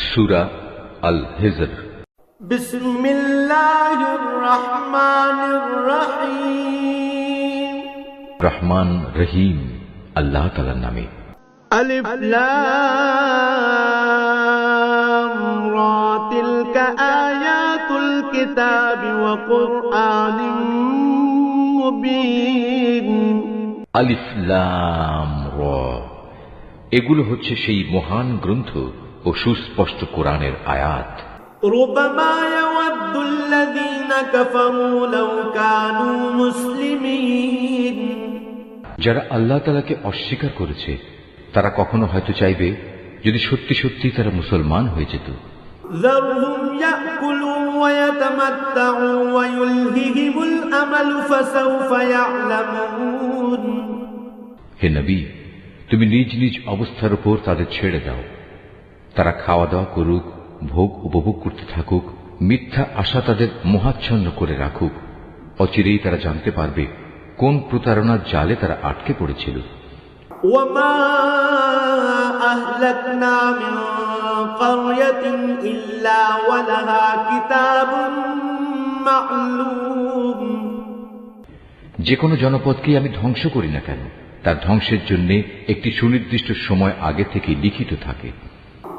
সূরা আল হিজর। বিসমিল্লাহির রহমানির রহিম। রহমান রহিম আল্লাহ তাআলার নামে। আলিফ লাম রা তিলকা আয়াতুল কিতাবি ওয়া কুরআনিম মুবিন। আলিফ লাম রা, এগুলো হচ্ছে সেই মহান গ্রন্থ ও সুস্পষ্ট কোরআনের আয়াত। রুবামা ইয়াওয়াদ্দুল্লাযীনা কাফারু লাও কানু মুসলিমিন। যারা আল্লাহ তাআলাকে অস্বীকার করেছে তারা কখনো হয়তো চাইবে যদি সত্যি সত্যি তারা মুসলমান হয়ে যেত। যারহুম ইয়াকুলু ওয়া ইয়াতামাত্তাউ ওয়া ইউলহিহিমুল আমালু ফাসাউফা ইয়ালামুন। হে নবী, তুমি নিজ নিজ অবস্থার উপর তাদের ছেড়ে দাও। তারা খাওয়া দাওয়া করুক, ভোগ উপভোগ করতে থাকুক, মিথ্যা আশা তাদের মোহাচ্ছন্ন করে রাখুক। অচিরেই তারা জানতে পারবে কোন প্রতারণার জালে তারা আটকে পড়েছিল। ওয়ামা আহলাকনা মিন ক্বরয়াতিন ইল্লা ওয়ালাহা কিতাবুন মা'লুম। যে কোনো জনপদকে আমি ধ্বংস করি না কেন, তার ধ্বংসের জন্য একটি সুনির্দিষ্ট সময় আগে থেকে লিখিত থাকে।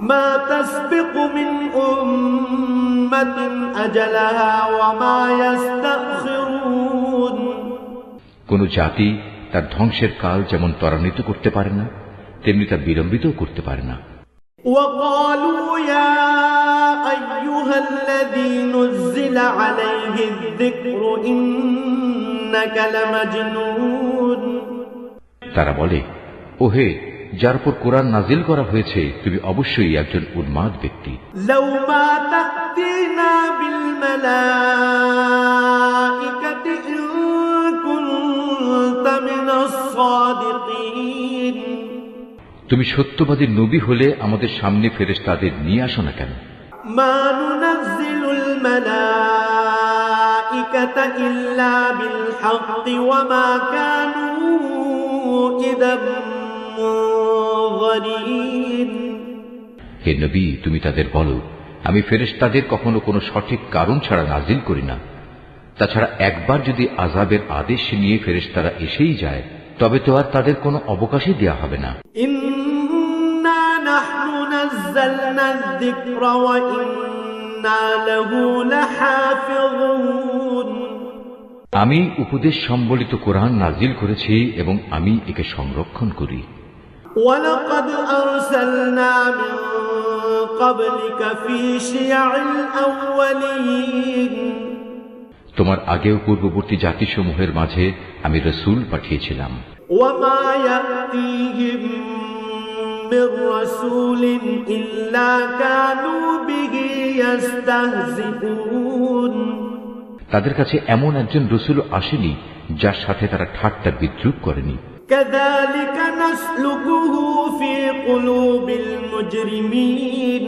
মা তাসবিকু মিন উম্মাতিন আজালাহা ওয়া মা ইস্তাখিরুন। কোন জাতি তার ধ্বংসের কাল যেমন ত্বরান্বিত করতে পারে না, তেমনি তা বিলম্বিতও করতে পারে না। ওয়াকালু ইয়া আইয়ুহাল্লাযী নুযিলা আলাইহিয যিকরু ইন্নাকা লামাজনুন। তারা বলে, ওহে যার উপর কোরআন নাজিল করা হয়েছে তুমি অবশ্যই একজন উন্মাদ ব্যক্তি। লাউ মা তা'তিনা বিল মালাইকাতি ইন কুনতা মিনাস সাদিকিন। তুমি সত্যবাদী নবী হলে আমাদের সামনে ফেরেশতাদের নিয়ে আসো না কেন? মা নুনাজ্জিলুল মালাইকাতা ইল্লা বিল হাক্কি ওয়া মা কানু ইদাম মুনযিরিন। হে নবী, তুমি তাদের বলো, আমি ফেরেশতাদের কখনো কোনো সঠিক কারণ ছাড়া নাজিল করি না। তাছাড়া একবার যদি আযাবের আদেশ নিয়ে ফেরেশতারা এসেই যায় তবে তো আর তাদের কোনো অবকাশই দেয়া হবে না। ইন্না নাহনু নাযালনা যিকরা ওয়া ইন্না লাহু লাহাফিযুন। আমি উপদেশ সম্বলিত কোরআন নাজিল করেছি এবং আমি একে সংরক্ষণ করি। ওয়ালাকাদ আরসালনা মিন ক্বাবলিকা ফি শিয়া'ইল আউওয়ালিন। তোমার আগেও পূর্ববর্তী জাতিসমূহের মাঝে আমি রাসূল পাঠিয়েছিলাম। ওয়া মা ইয়াতিহিম মির রাসূলিন ইল্লা কানু বিহি ইস্তাহজিউন। তাদের কাছে এমন একজন রাসূল আসেনি যার সাথে তারা ঠাট্টা বিদ্রূপ করেনি। কাযালিকা নাসলুকুহু ফি কুলুবিল মুজরিমিন।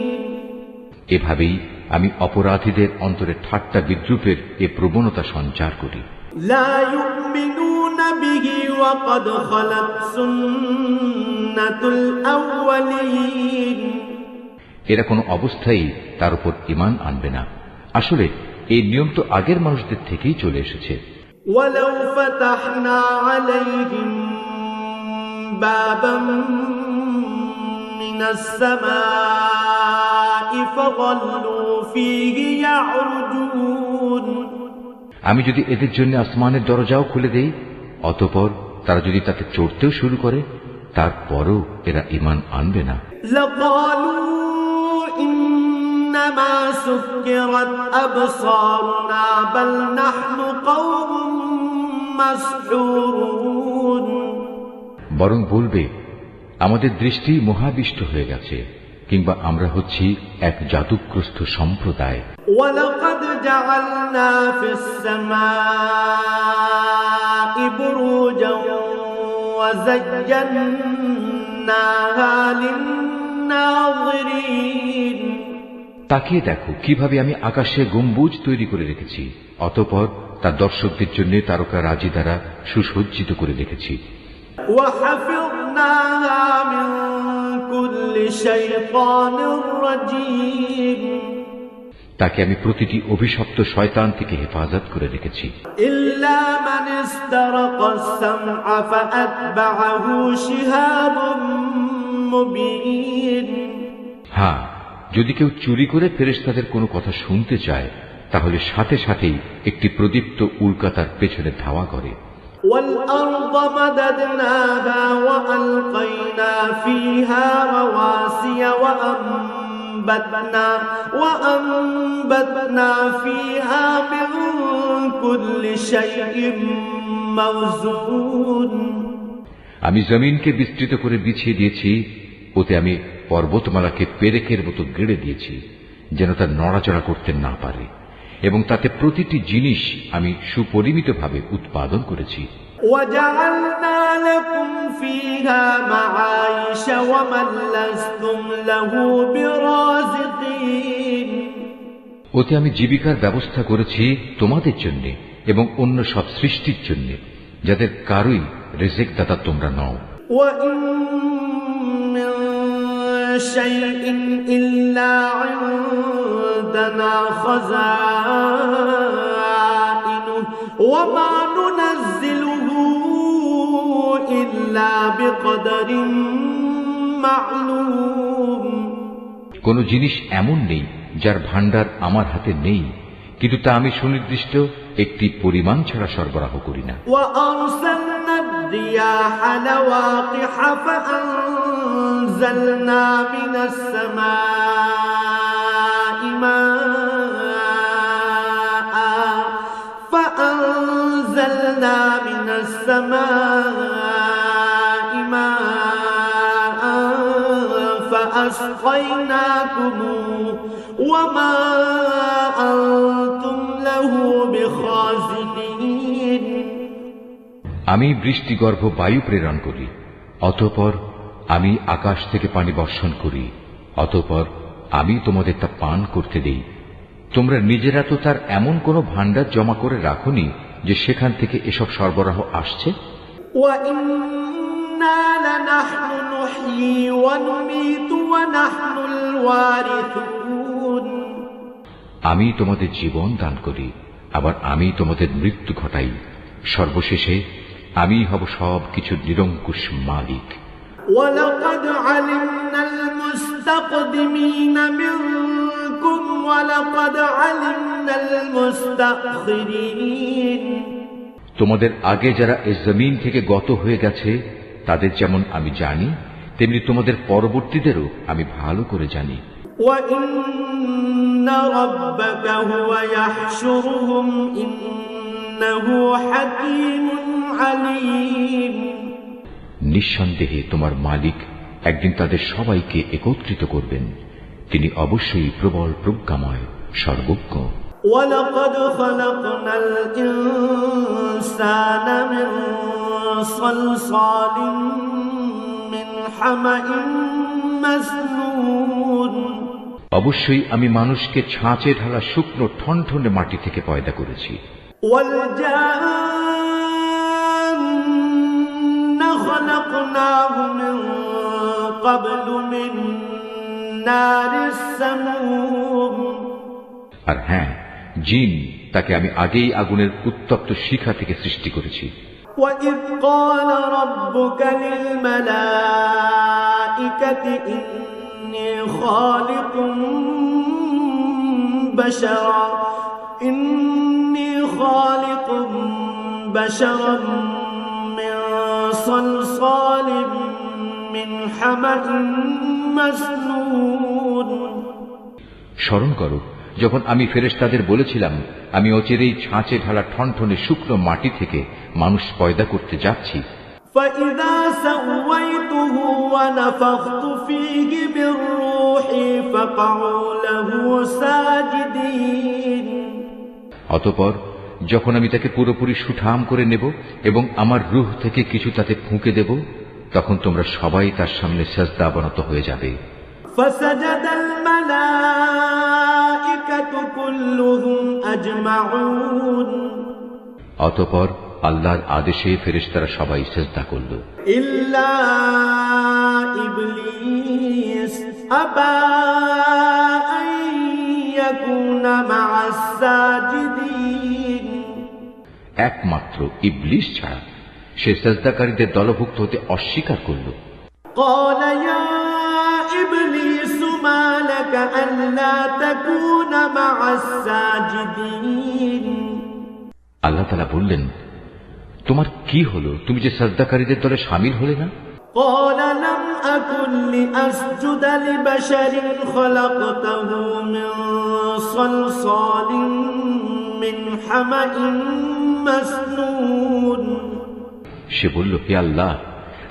এভাবেই আমি অপরাধীদের অন্তরে ঠাট্টা বিদ্রূপের এ প্রবণতা সঞ্চার করি। লা ইউমিনুনা বিহি ওয়া ক্বাদ খালাত সুন্নাতুল আউওয়ালিন। এরা কোনো অবস্থায় তার উপর ঈমান আনবে না। আসলে এই নিয়ম তো আগের মানুষদের থেকেই চলে এসেছে। ওয়ালাউ ফাতাহনা আলাইহিম বাবাম মিনাস সামাই ফাযাল্লু ফীহি ইয়া'রুজুন। আমি যদি এদের জন্য আসমানের দরজাও খুলে দেই, অতঃপর তারা যদি তাতে চড়তেও শুরু করে, তারপরও এরা ঈমান আনবে না। লাকালু ইন্নামা সুক্কিরাত আবসারুনা বাল নাহনু কওমুম মাসহুরুন। বরং বলবে, আমাদের দৃষ্টি মোহাবিষ্ট হয়ে গেছে, কিংবা আমরা হচ্ছি এক জাদুগ্রস্ত সম্প্রদায়। ওয়ালাকাদ জাআলনা ফিস সামাই বুরুজান ওয়া যায়্যান্নাহা লিন-নাযিরিন। তাকিয়ে দেখো কিভাবে আমি আকাশে গম্বুজ তৈরি করে রেখেছি, অতঃপর তার দর্শকদের জন্য তারকা রাজি দ্বারা সুসজ্জিত করে রেখেছি। ওয়া হাফিযনা حفظناها من كل شيطان رجيم তাকে আমি প্রতিটি অভিশপ্ত শয়তান থেকে হেফাজত করে রেখেছি। إلا من استرق السمع فأتبعه شهاب مبين হ্যাঁ, যদি কেউ চুরি করে ফেরেশতাদের কোনো কথা শুনতে চায় তাহলে সাথে সাথেই একটি প্রদীপ্ত উল্কা তার পেছনে ধাওয়া করে। والأرض مددناها وألقينا فيها رواسي وأنبتنا فيها من كل شيء موزون আমি জমিনকে বিস্তৃত করে বিছিয়ে দিয়েছি, ওতে আমি পর্বতমালাকে পেরেকের মতো গেড়ে দিয়েছি যেন তা নড়াচড়া করতে না পারে, এবং তাতে প্রতিটি জিনিস আমি সুপরিমিতভাবে উৎপাদন করেছি। وجعلنا لكم فيها معايش ومن لستم له برازقين ওতে আমি জীবিকার ব্যবস্থা করেছি তোমাদের জন্য এবং অন্য সব সৃষ্টির জন্য, যাদের কারোই রিজিক দাতা তোমরা নও। وإن من شيء إلا عندنا خزائنه وما ننزله إلا بقدر معلوم কোন জিনিস এমন নেই যার ভান্ডার আমার হাতে নেই, কিন্তু তা আমি সুনির্দিষ্ট একটি পরিমাণ ছাড়া সরবরাহ করি না। وأرسلنا الرياح لواقح فأنزلنا من السماء ماء فأسقيناكموه وما أنتم له بخازنين আমি বৃষ্টিগর্ভ বায়ু প্রেরণ করি, অতঃপর আমি আকাশ থেকে পানি বর্ষণ করি, অতঃপর আমি তোমাদের তা পান করতে দেই। তোমরা নিজেরা তো তার এমন কোন ভান্ডার জমা করে রাখোনি যে সেখান থেকে এসব সরবরাহ আসছে। وَإِنَّا لَنَحْنُ نُحْيِي وَنُمِيتُ وَنَحْنُ الْوَارِثُونَ আমি তোমাদের জীবন দান করি, আবার আমি তোমাদের মৃত্যু ঘটাই, সর্বশেষে আমি হব সব কিছুর নিরঙ্কুশ মালিক। وَلَقَدْ عَلِمْنَا الْمُسْتَقْدِمِينَ مِنكُمْ وَلَقَدْ عَلِمْنَا الْمُسْتَأْخِرِينَ তোমাদের আগে যারা এ জমিন থেকে গত হয়ে গেছে তাদের যেমন আমি জানি, তেমনি তোমাদের পরবর্তীদেরও আমি ভালো করে জানি। وَإِنَّ رَبَّكَ هُوَ يَحْشُرُهُمْ إِنَّهُ حَكِيمٌ عَلِيمٌ নিঃসন্দেহে তোমার মালিক একদিন তাদের সবাইকে একত্রিত করবেন, তিনি অবশ্যই প্রবল প্রজ্ঞাময়, সর্বজ্ঞ। وَلَقَدْ خَلَقْنَا الْإِنسَانَ مِنْ صَلْصَالٍ مِنْ حَمَإٍ مَسْنُونٍ অবশ্যই আমি মানুষকে ছাঁচে ঢালা শুকনো ঠনঠনে মাটি থেকে পয়দা করেছি। وَالْجَانَّ خَلَقْنَاهُ مِنْ قَبْلُ مِنْ نَارِ السَّمُومِ আর হ্যাঁ, জিন তাকে আমি আগেই আগুনের উত্তপ্ত শিখা থেকে সৃষ্টি করেছি। وَإِذْ قَالَ رَبُّكَ لِلْمَلَائِكَةِ إِنِّي خَالِقٌ بَشَرًا مِنْ صَلْصَالٍ مِنْ حَمَإٍ مَسْنُونٍ স্মরণ করো, যখন আমি ফেরেশতাদের বলেছিলাম আমি অচিরেই ছাঁচে ঢালা ঠনঠনে শুকনো মাটি থেকে মানুষ পয়দা করতে যাচ্ছি। فَإِذَا سَوَّيْتُهُ وَنَفَخْتُ فِيهِ مِنْ رُوحِي فَقَعُوا لَهُ سَاجِدِينَ অতঃপর যখন আমি তাকে পুরোপুরি সুঠাম করে নেব এবং আমার রূহ থেকে কিছু তাতে ফুঁকে দেব, তখন তোমরা সবাই তার সামনে সিজদা অবনত হয়ে যাবে। فَسَجَدَ الْمَلَائِكَةُ كُلُّهُمْ أَجْمَعُونَ অতঃপর আল্লাহর আদেশে ফেরেশতারা সবাই সিজদা করল, إلا إبليس أبى أن يكون مع الساجدين একমাত্র ইবলিস ছাড়া সে সিজদাকারীদের দলভুক্ত হতে অস্বীকার করল। قال يا إبليس ما لك ألا تكون مع الساجدين আল্লাহ তাআলা বললেন, তোমার কি হলো, তুমি যে সিজদাকারীদের দলে শামিল হলে না? قال لم أكن لأسجد لبشر خلقته من صلصال من حمأ مسنون সে বলল, হে আল্লাহ,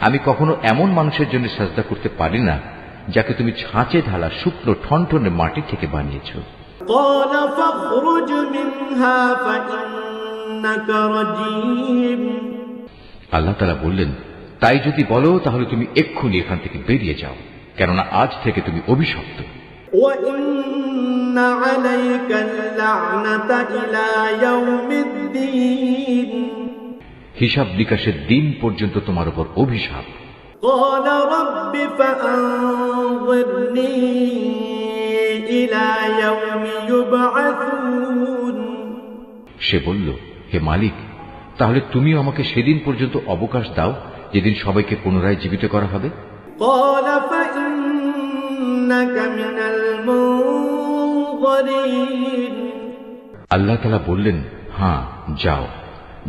আমি কখনো এমন মানুষের জন্য সিজদা করতে পারি না যাকে তুমি ছাঁচে ঢালা শুকনো ঠনঠনে মাটি থেকে বানিয়েছ। قال فاخرج منها فإنك رجيم আল্লাহ তাআলা বললেন, তাই যদি বলো তাহলে তুমি এক্ষুনি এখান থেকে বেরিয়ে যাও, কেননা আজ থেকে তুমি অভিশপ্ত। وإن عليك اللعنة إلى يوم الدين হিসাব নিকাশের দিন পর্যন্ত তোমার উপর অভিশাপ। قال رب فأنظرني إلى يوم يبعثون সে বলল, হে মালিক, তাহলে তুমিও আমাকে সেদিন পর্যন্ত অবকাশ দাও যেদিন সবাইকে পুনরায় জীবিত করা হবে। قال فإنك من المنظرين আল্লাহ তাআলা বললেন, হ্যাঁ যাও,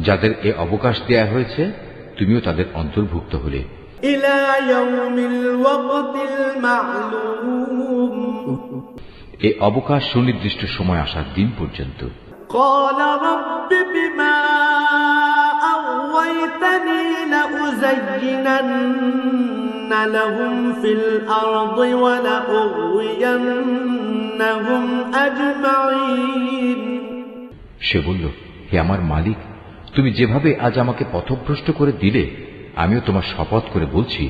যাদের এ অবকাশ দেয়া হয়েছে তুমিও তাদের অন্তর্ভুক্ত হলে। إلى يوم الوقت المعلوم এ অবকাশ সুনির্দিষ্ট সময় আসার দিন পর্যন্ত। قال رب بما أغويتني لأزينن لهم في الأرض ولأغوينهم أجمعين সে বলল, হে আমার মালিক, তুমি যেভাবে আজ আমাকে পথভ্রষ্ট করে দিলে, আমিও তোমার শপথ করে বলছি,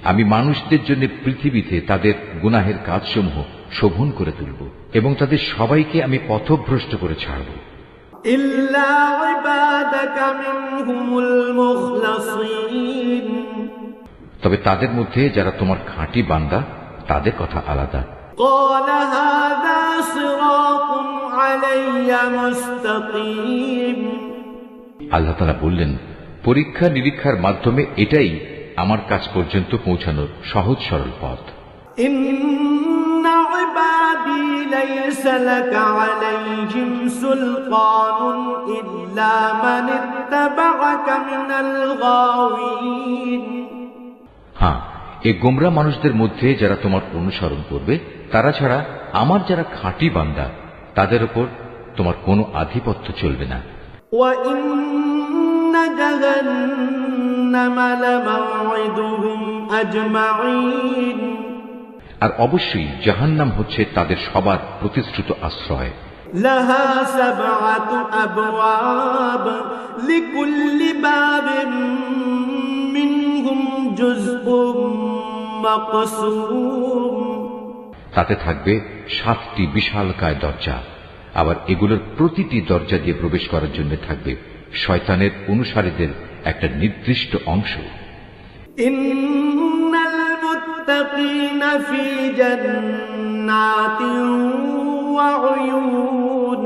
আমি মানুষদের জন্য পৃথিবীতে তাদের গুনাহের কাজসমূহ শোভন করে তুলব এবং তাদের সবাইকে আমি পথভ্রষ্ট করে ছাড়ব, إلا عبادك منهم المخلصين তবে তাদের মধ্যে যারা তোমার খাঁটি বান্দা তাদের কথা আলাদা। قال هذا صراط علي مستقيم আল্লাহ তাআলা বললেন, পরীক্ষা নিরীক্ষার মাধ্যমে এটাই আমার কাছ পর্যন্ত পৌঁছানোর সহজ সরল পথ। إن عبادي ليس لك عليهم سلطان إلا من اتبعك من الغاوين হ্যাঁ, এই গোমরা মানুষদের মধ্যে যারা তোমার অনুসরণ করবে তারা ছাড়া আমার যারা খাঁটি বান্দা তাদের উপর তোমার কোনো আধিপত্য চলবে না। وإن جهنم لموعدهم أجمعين আর অবশ্যই জাহান্নাম হচ্ছে তাদের সবার প্রতিশ্রুত আশ্রয়। لها 7 أبواب لكل باب منهم جزء مقسوم তাতে থাকবে 7টি বিশালকায় দরজা, আবার এগুলোর প্রতিটি দরজা দিয়ে প্রবেশ করার জন্য থাকবে শয়তানের অনুসারীদের একটা নির্দিষ্ট অংশ। إن المتقين في جنات وعيون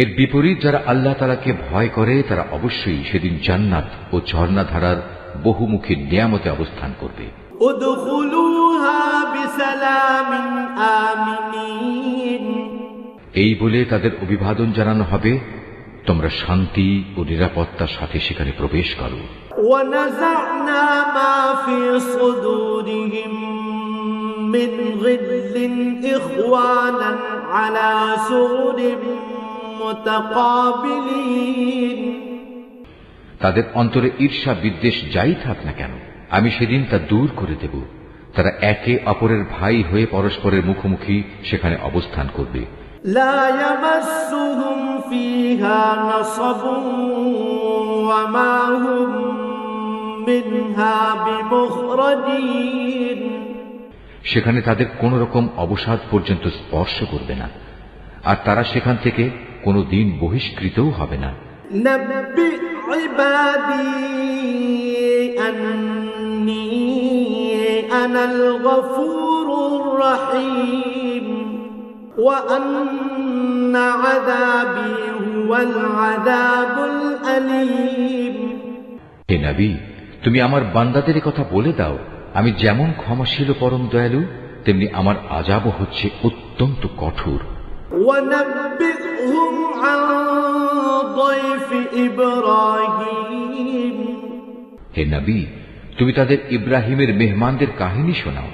এর বিপরীত যারা আল্লাহ তাআলাকে ভয় করে তারা অবশ্যই সেদিন জান্নাত ও ঝর্ণাধারার বহুমুখী নিয়ামতে অবস্থান করবে। ادخلوها بسلام آمنين এই বলে তাদের অভিবাদন জানানো হবে, তোমরা শান্তি ও নিরাপত্তার সাথে সেখানে প্রবেশ করো। ونزعنا ما في صدورهم من غل إخوانا على سرر متقابلين তাদের অন্তরে ঈর্ষা বিদ্বেষ যাই থাক না কেন, আমি সেদিন তা দূর করে দেব। তারা একে অপরের ভাই হয়ে পরস্পরের মুখোমুখি সেখানে অবস্থান করবে। لا يمسهم فيها نصب وما هم منها بمخرجين সেখানে তাদের কোন রকম অবসাদ পর্যন্ত স্পর্শ করবে না, আর তারা সেখান থেকে কোনো দিন বহিষ্কৃতও হবে না। نبئ عبادي أني أنا الغفور الرحيم وأن عذابي هو العذاب الأليم হে নবী, তুমি আমার বান্দাদের কথা বলে দাও, আমি যেমন ক্ষমাশীল ও পরম দয়ালু, তেমনি আমার আযাবও হচ্ছে অত্যন্ত কঠোর। وَنَبِّئْهُمْ عَنْ ضَيْفِ إِبْرَاهِيمَ হে নবী, তুমি তাদের ইব্রাহিমের মেহমানদের কাহিনী শোনাও।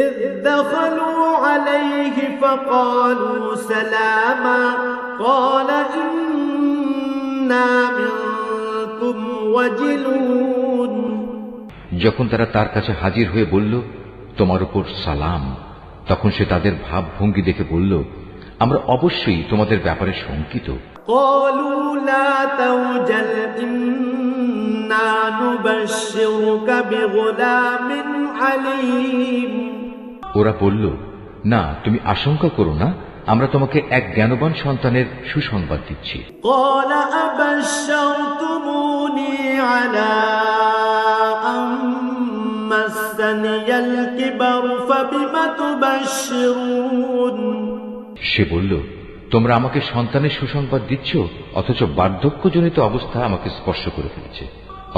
إِذْ دَخَلُوا عَلَيْهِ فَقَالُوا سَلَامًا قَالَ إِنَّا مِنكُمْ وَجِلُونَ যখন তারা তার কাছে হাজির হয়ে বলল, তোমার উপর সালাম, তখন সে তাদের ভাবভঙ্গি দেখে বলল, আমরা অবশ্যই তোমাদের ব্যাপারে শঙ্কিত। قَالُوا لَا تَوْجَلْ إِنَّا نُبَشِّرُكَ بِغُلَامٍ عَلِيمٍ ওরা বলল, না, তুমি আশঙ্কা করো না, আমরা তোমাকে এক জ্ঞানবান সন্তানের সুসংবাদ দিচ্ছি। قَالَ أَبَشَّرْتُمُونِي عَلَىٰ أَن مَّسَّنِيَ الْكِبَرُ فَبِمَ تُبَشِّرُونَ সে বলল, তোমরা আমাকে সন্তানের সুসংবাদ দিচ্ছ, অথচ বার্ধক্যজনিত অবস্থা আমাকে স্পর্শ করে ফেলেছে।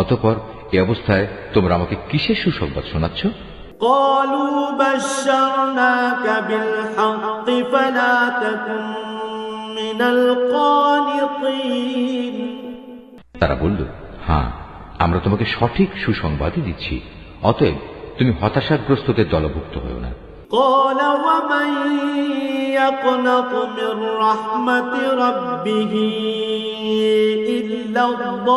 অতঃপর এই অবস্থায় তোমরা আমাকে কিসের সুসংবাদ শোনাচ্ছ? قَالُوا بَشَّرْنَاكَ بِالْحَقِّ فَلَا تَكُن مِّنَ الْقَانِطِينَ তারা বলল, হ্যাঁ, আমরা তোমাকে সঠিক সুসংবাদই দিচ্ছি, অতএব তুমি হতাশাগ্রস্তদের দলভুক্ত হও না। قَالَ وَمَن يَقْنَطُ مِن رَّحْمَةِ رَبِّهِ إِلَّا الضَّالُّونَ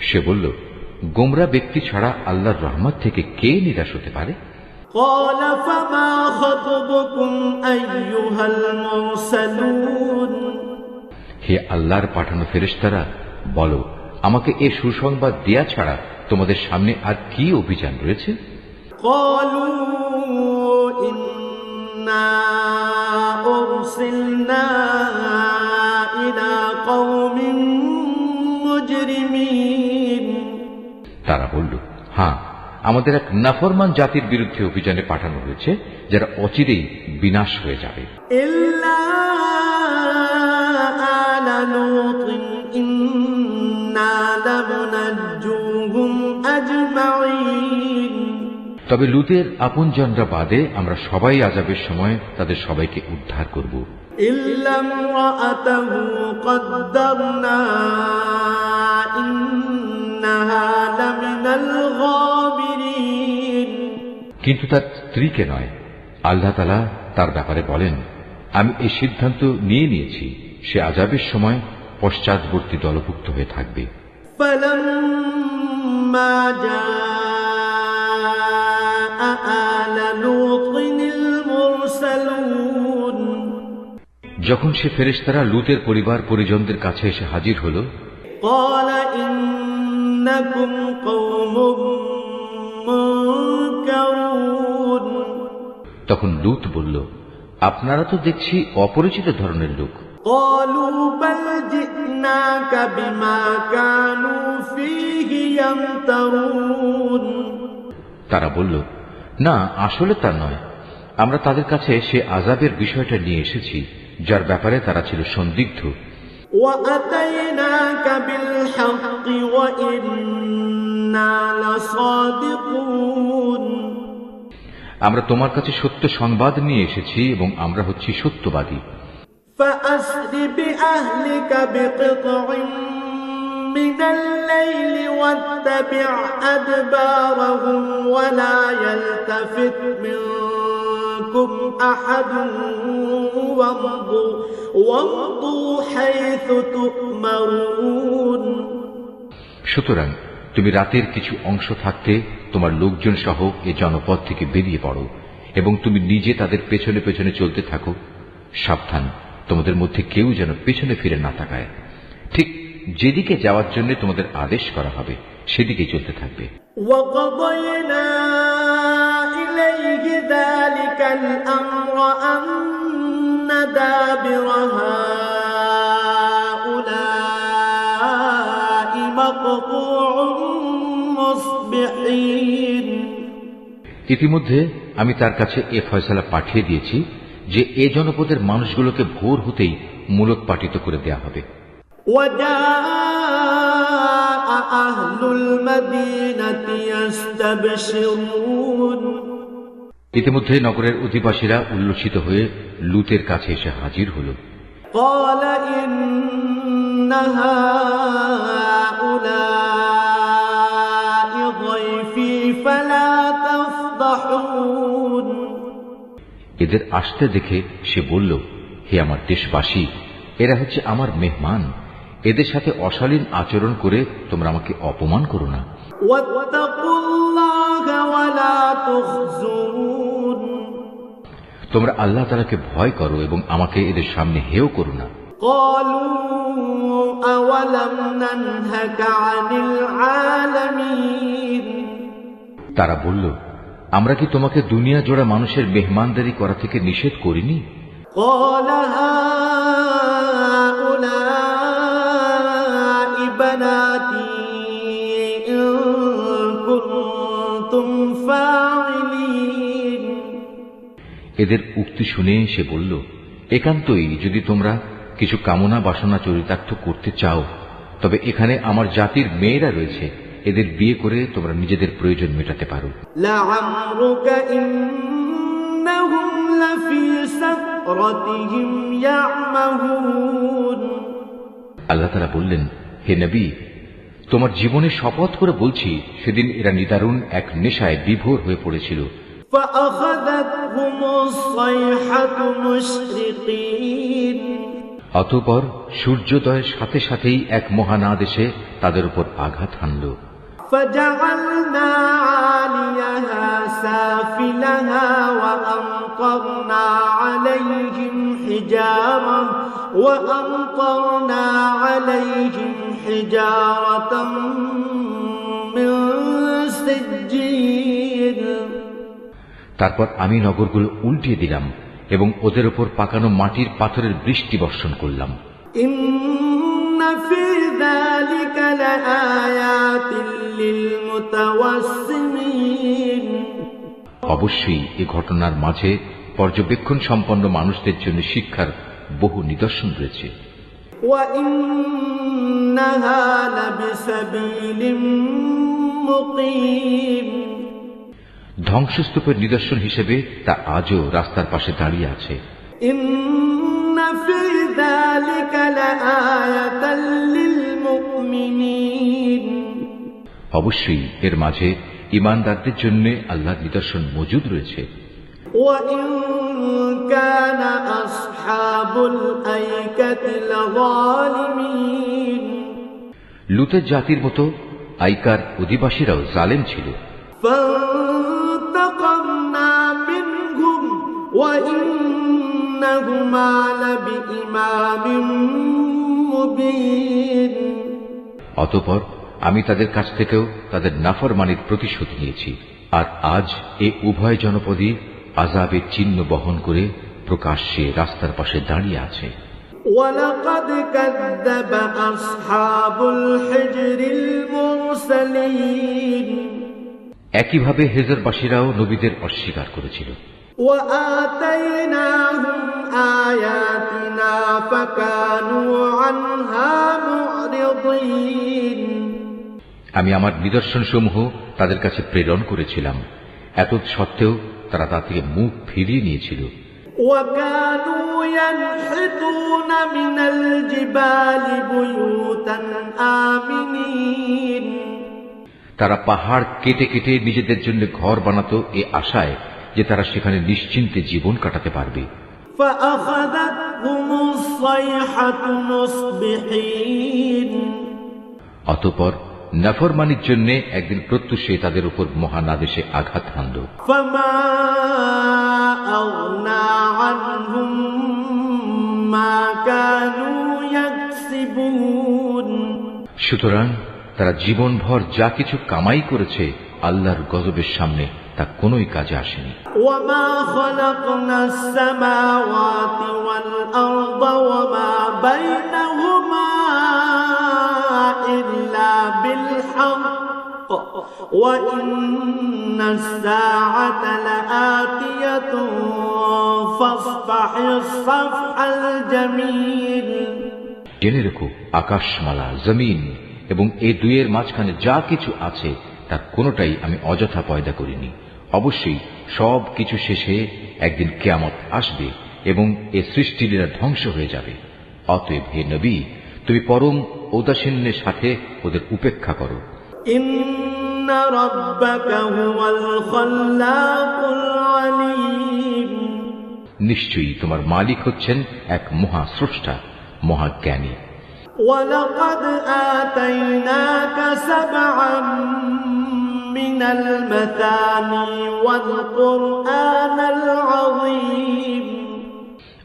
সে বলল, গোমরা ব্যক্তি ছাড়া আল্লাহর রহমত থেকে কে নিরাশ হতে পারে? قَالَ فَمَا خَطْبُكُمْ أَيُّهَا الْمُرْسَلُونَ হে আল্লাহর পাঠানো ফেরেশতারা, বলো, আমাকে এ সুসংবাদ দেয়া ছাড়া তোমাদের সামনে আর কি অভিযান রয়েছে? قَالُوا إِنَّا أُرْسِلْنَا إِلَىٰ قَوْمٍ مُجْرِمِينَ তারা বলল, হ্যাঁ, আমাদের এক নাফরমান জাতির বিরুদ্ধে অভিযানে পাঠানো হয়েছে, যারা অচিরেই বিনাশ হয়ে যাবে। إِلَّا آلَ لُوطٍ إِنَّا لَمُنَجُّوهُمْ أَجْمَعِينَ তবে লুতের আপনজনরা বাদে আমরা সবাই আযাবের সময় তাদের সবাইকে উদ্ধার করব। إِلَّا امْرَأَتَهُ قَدَّرْنَا إِنَّهَا لَمِنَ الْغَابِرِينَ কিন্তু তার স্ত্রীকে নয়। আল্লাহ তাআলা তার ব্যাপারে বলেন, আমি এই সিদ্ধান্ত নিয়েছি, সে আযাবের সময় পশ্চাৎবর্তী দলভুক্ত হয়ে থাকবে। فَلَمَّا جَاءَ آلَ لُوطٍ الْمُرْسَلُونَ যখন সে ফেরেশতারা লুতের পরিবার পরিজনদের কাছে এসে হাজির হল, قَالَ إِنَّكُمْ قَوْمٌ مُنكَرُونَ তখন লুত বলল, আপনারা তো দেখছি অপরিচিত ধরনের লোক। قَالُوا بَلْ جِئْنَاكَ بِمَا كَانُوا فِيهِ يَمْتَرُونَ তারা বলল, না, আসলে তা নয়, আমরা তাদের কাছে সে আযাবের বিষয়টা নিয়ে এসেছি, যার ব্যাপারে তারা ছিল সন্দিগ্ধ। وَأَتَيْنَاكَ بِالْحَقِّ وَإِنَّا لَصَادِقُونَ আমরা তোমার কাছে সত্য সংবাদ নিয়ে এসেছি এবং আমরা হচ্ছি সত্যবাদী। فَأَسْرِ بِأَهْلِكَ بِقِطْعٍ مِّنَ اللَّيْلِ وَاتَّبِعْ أَدْبَارَهُمْ وَلَا يَلْتَفِتْ مِنكُمْ أَحَدٌ وَامْضُوا حَيْثُ تُؤْمَرُونَ সুতরাং তুমি রাতের কিছু অংশ থাকতে তোমার লোকজন সহ এ জনপদ থেকে বেরিয়ে পড়ো এবং তুমি নিজে তাদের পেছনে পেছনে চলতে থাকো। সাবধান, তোমাদের মধ্যে কেউ যেন পেছনে ফিরে না তাকায়। ঠিক যেদিকে যাওয়ার জন্য তোমাদের আদেশ করা হবে সেদিকেই চলতে থাকবে। دابر هؤلاء مقطوع مصبحين ইতিমধ্যে আমি তার কাছে এ ফয়সালা পাঠিয়ে দিয়েছি যে এ জনপদের মানুষগুলোকে ভোর হতেই মূলোৎপাটিত করে দেয়া হবে। وجاء أهل المدينة يستبشرون ইতিমধ্যে নগরের অধিবাসীরা উল্লসিত হয়ে লুতের কাছে এসে হাজির হল। قال إن هؤلاء ضيفي فلا تفضحون এদের আসতে দেখে সে বলল, হে আমার দেশবাসী, এরা হচ্ছে আমার মেহমান, এদের সাথে অশালীন আচরণ করে তোমরা আমাকে অপমান করো না। واتقوا الله ولا تخزون তোমরা আল্লাহ তাআলাকে ভয় করো এবং আমাকে এদের সামনে হেয় করো না। قالوا أولم ننهك عن العالمين তারা বলল, আমরা কি তোমাকে দুনিয়া জোড়া মানুষের মেহমানদারি করা থেকে নিষেধ করিনি? قال هؤلاء بناتي إن كنتم فاعلين এদের উক্তি শুনে সে বলল, একান্তই যদি তোমরা কিছু কামনা বাসনা চরিতার্থ করতে চাও, তবে এখানে আমার জাতির মেয়েরা রয়েছে, এদের বিয়ে করে তোমরা নিজেদের প্রয়োজন মেটাতে পারো। لعمرك إنهم لفي سكرتهم يعمهون আল্লাহ তাআলা বললেন, হে নবী, তোমার জীবনে শপথ করে বলছি, সেদিন এরা নিদারুণ এক নেশায় বিভোর হয়ে পড়েছিল। فأخذتهم الصيحة مشرقين অতঃপর সূর্যোদয়ের সাথে সাথেই এক মহান আদেশে তাদের উপর আঘাত হানল। فجعلنا عاليها سافلها وأمطرنا عليهم حجارة من سجيل তারপর আমি নগরগুলো উল্টিয়ে দিলাম এবং ওদের উপর পাকানো মাটির পাথরের বৃষ্টি বর্ষণ করলাম। إن في ذلك لآيات للمتوسمين অবশ্যই এ ঘটনার মাঝে পর্যবেক্ষণ সম্পন্ন মানুষদের জন্য শিক্ষার বহু নিদর্শন রয়েছে। وإنها لبسبيل مقيم ধ্বংসস্তূপের নিদর্শন হিসেবে তা আজও রাস্তার পাশে দাঁড়িয়ে আছে। إن في ذلك لآية للمؤمنين অবশ্যই এর মাঝে ঈমানদারদের জন্য আল্লাহর নিদর্শন মজুদ রয়েছে। وإن كان أصحاب الأيكة لظالمين লুতের জাতির মতো আইকার অধিবাসীরাও জালেম ছিল। فانتقمنا منهم وإنهما لبإمام مبين অতঃপর আমি তাদের কাছ থেকেও তাদের নাফরমানির প্রতিশোধ নিয়েছি, আর আজ এ উভয় জনপদই আযাবের চিহ্ন বহন করে প্রকাশ্যে রাস্তার পাশে দাঁড়িয়ে আছে। ولقد كذب أصحاب الحجر المرسلين একইভাবে হেজরবাসীরাও নবীদের অস্বীকার করেছিল। وآتيناهم آياتنا فكانوا عنها معرضين আমি আমার নিদর্শনসমূহ তাদের কাছে প্রেরণ করেছিলাম, এত সত্ত্বেও তারা তা থেকে মুখ ফিরিয়ে নিয়েছিল। وكانوا ينحتون من الجبال بيوتا آمنين তারা পাহাড় কেটে কেটে নিজেদের জন্য ঘর বানাতো এ আশায় যে তারা সেখানে নিশ্চিন্তে জীবন কাটাতে পারবে। فأخذتهم الصيحة مصبحين অতঃপর নাফরমানির জন্য একদিন প্রত্যুষে তাদের উপর মহান আদেশে আঘাত হানল। فما أغنى عنهم ما كانوا يكسبون সুতরাং তারা জীবনভর যা কিছু কামাই করেছে আল্লাহর গজবের সামনে তা কোনোই কাজে আসেনি। وما خلقنا السماوات والأرض وما بينهما إلا بالحق وإن الساعة لآتية فاصفح الصفح الجميل। জেনে রেখো, আকাশমালা, জমিন এবং এই দুইয়ের মাঝখানে যা কিছু আছে তার কোনোটাই আমি অযথা পয়দা করিনি। অবশ্যই সব কিছু শেষে একদিন কিয়ামত আসবে এবং এ সৃষ্টিলীলা ধ্বংস হয়ে যাবে। অতএব হে নবী, তুমি পরম ঔদাসীন্যের সাথে ওদের উপেক্ষা করো। ইন্না রাব্বাকা হুয়াল খাল্লাকুল আলীম। নিশ্চয়ই তোমার মালিক হচ্ছেন এক মহাস্রষ্টা, মহাজ্ঞানী। ওয়ালাকাদ আতাইনাকা সাবআম মিনাল মাতানি ওয়াল কুরআনাল আযীম।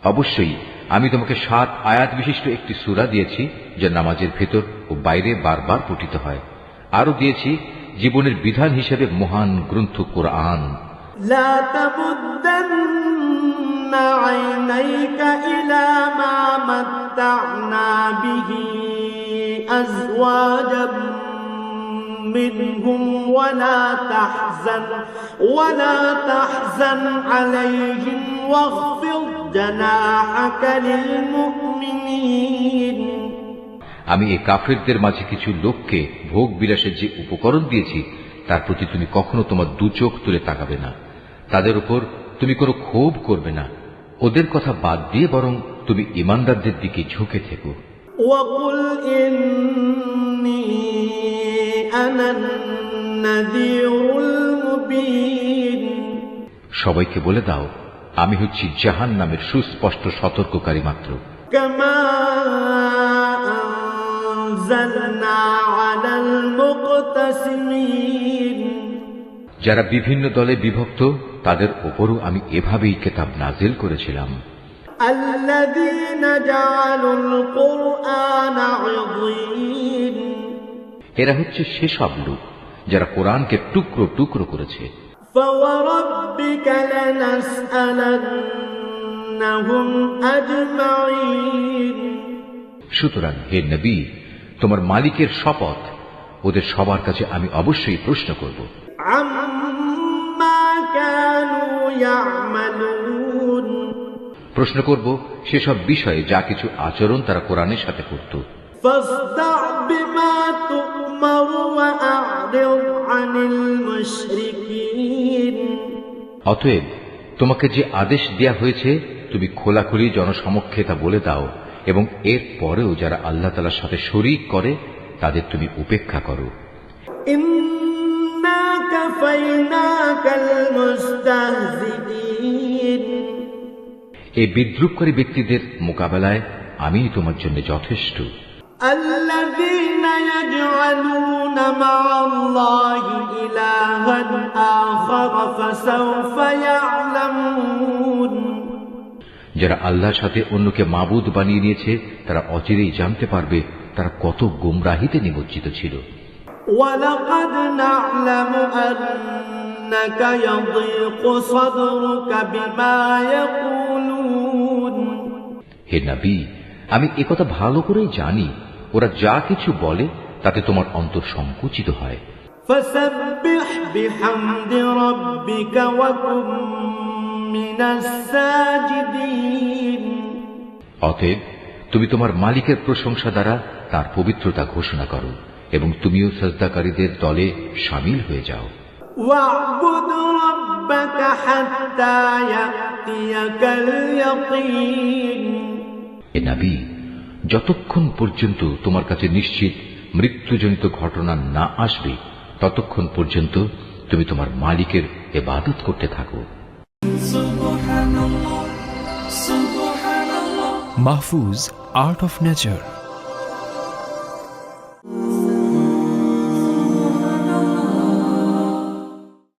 অবশ্যই আমি তোমাকে 7 আয়াত বিশিষ্ট একটি সূরা দিয়েছি, যা নামাজের ভেতর ও বাইরে বারবার পঠিত হয়। আরো দিয়েছি জীবনের বিধান হিসেবে মহান গ্রন্থ কোরআন। লা তামুদ্দান্না আইনাইকা ইলা মা মাত্তা'না বিহি আযওয়াজাম মিনহুম ওয়ালা তাহজান আলাইহিম ওয়াখফিদ জানাহাকা লিল মুমিনিন। আমি এই কাফেরদের মাঝে কিছু লোককে ভোগ বিলাসের যে উপকরণ দিয়েছি তার প্রতি তুমি কখনো তোমার দু চোখ তুলে তাকাবে না। তাদের উপর তুমি কোনো ক্ষোভ করবে না। ওদের কথা বাদ দিয়ে বরং তুমি ঈমানদারদের দিকে ঝুঁকে থেকো। ওয়াকুল ইন্নী আনান নাযীরুল মুবিন। সবাইকে বলে দাও, আমি হচ্ছি জাহান্নামের সুস্পষ্ট সতর্ককারী মাত্র। কামা আনজালনা আলাল মুকতাসিমিন। যারা বিভিন্ন দলে বিভক্ত তাদের উপরও আমি এভাবেই কিতাব নাজিল করেছিলাম। আল্লাযীনা জাআলুল কুরআনা ইযীন। এরা হচ্ছে সেসব লোক যারা কোরআনকে টুকরো টুকরো করেছে। ফাওয়ারাব্বিকা লানাসআলান্নাহুম আজমাইন। সুতরাং হে নবী, তোমার মালিকের শপথ, ওদের সবার কাছে আমি অবশ্যই প্রশ্ন করব। আম্মা কানু ইয়ামালুন। প্রশ্ন করব সেসব বিষয়ে যা কিছু আচরণ তারা কোরআনের সাথে করত। ফাসদা' বিমা তু'মার ওয়া আ'রিদ আনিল মুশরিকিন। অতএব তোমাকে যে আদেশ দেয়া হয়েছে তুমি খোলাখুলি জনসমক্ষে তা বলে দাও এবং এর পরেও যারা আল্লাহ তাআলার সাথে শরীক করে তাদের তুমি উপেক্ষা করো। ইন্না কাফাইনাকাল মুস্তাহজিইন। এই বিদ্রূপকারী ব্যক্তিদের মোকাবেলায় আমি তোমার জন্য যথেষ্ট। আল্লাযীনা ইয়াজআলুনা মা'আল্লাহি ইলাহান আখার ফাসাওফা ইয়া'লামুন। যারা আল্লাহর সাথে অন্যকে মাবুদ বানিয়ে নিয়েছে তারা অচিরেই জানতে পারবে তারা কত গোমরাহিতে নিমজ্জিত ছিল। ওয়ালাকাদ না'লামু আন্নাকা ইয়াযীকু সাদরুকা বিমা ইয়াকুলুন। হে নবী, আমি একথা ভালো করেই জানি ওরা যা কিছু বলে তাতে তোমার অন্তর সংকুচিত হয়। ফাসাব্বিহ বিহামদি রাব্বিকা ওয়া কুম মিনাস সাজিদিন। অতএব তুমি তোমার মালিকের প্রশংসা দ্বারা তার পবিত্রতা ঘোষণা করো এবং তুমিও সাজদাকারীদের দলে শামিল হয়ে যাও। ওয়া'বুদ রাব্বাকা হাত্তা ইয়াতিয়াকাল ইয়াকিন। হে নবী, যতক্ষণ পর্যন্ত তোমার কাছে নিশ্চিত মৃত্যুজনিত ঘটনা না আসবে ততক্ষণ পর্যন্ত তুমি তোমার মালিকের ইবাদত করতে থাকো। Mahfuz, Art of Nature.